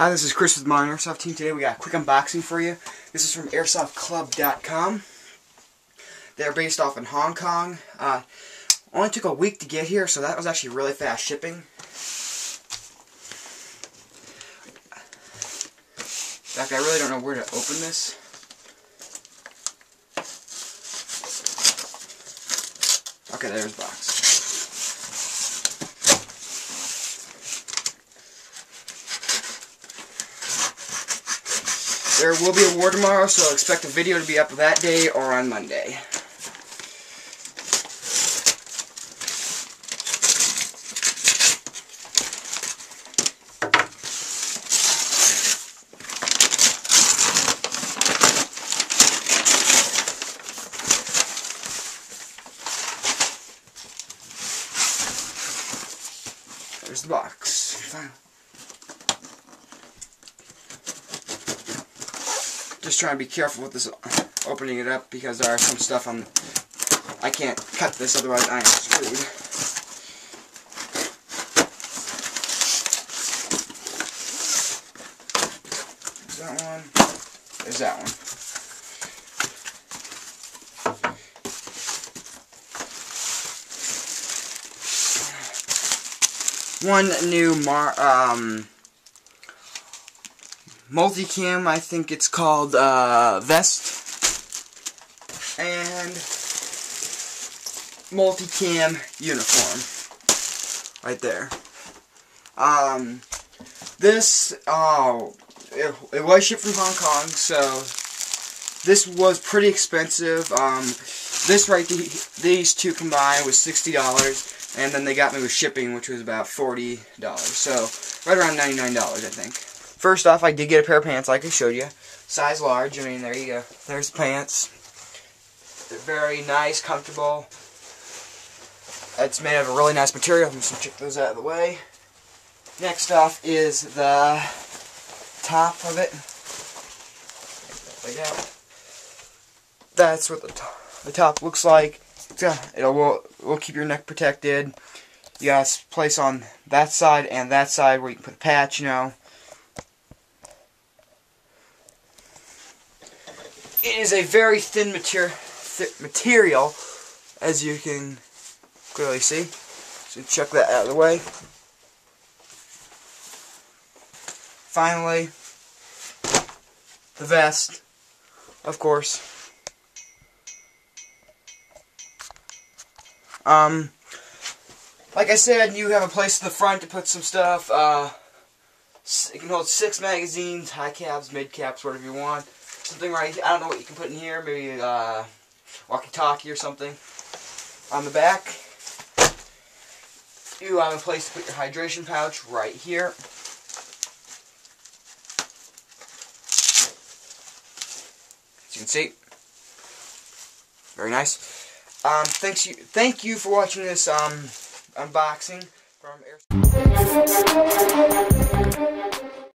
Hi, this is Chris with my Airsoft team. Today we got a quick unboxing for you. This is from airsoft-club.com. They're based off in Hong Kong. Only took a week to get here, so that was actually really fast shipping. In fact, I really don't know where to open this. Okay, there's the box. There will be a war tomorrow, so expect a video to be up that day or on Monday. There's the box. Just trying to be careful with this opening it up because there are some stuff on. I can't cut this, otherwise I am screwed. There's that one. There's that one. One new multicam, I think it's called vest, and multicam uniform, right there. This it was shipped from Hong Kong, so this was pretty expensive. This these two combined was $60. And then they got me with shipping, which was about $40. So, right around $99, I think. First off, I did get a pair of pants, like I showed you. Size large. I mean, there you go. There's the pants. They're very nice, comfortable. It's made of a really nice material. I'm just going to check those out of the way. Next off is the top of it. Like that. That's what the top looks like. It will keep your neck protected. You got a place on that side and that side where you can put a patch, you know. It is a very thin material, as you can clearly see. So check that out of the way. Finally, the vest, of course. Like I said, you have a place in the front to put some stuff. It can hold 6 magazines, high caps, mid caps, whatever you want. Something right here. I don't know what you can put in here. Maybe walkie-talkie or something. On the back, you have a place to put your hydration pouch right here. As you can see, very nice. Thank you for watching this unboxing from Airsoft.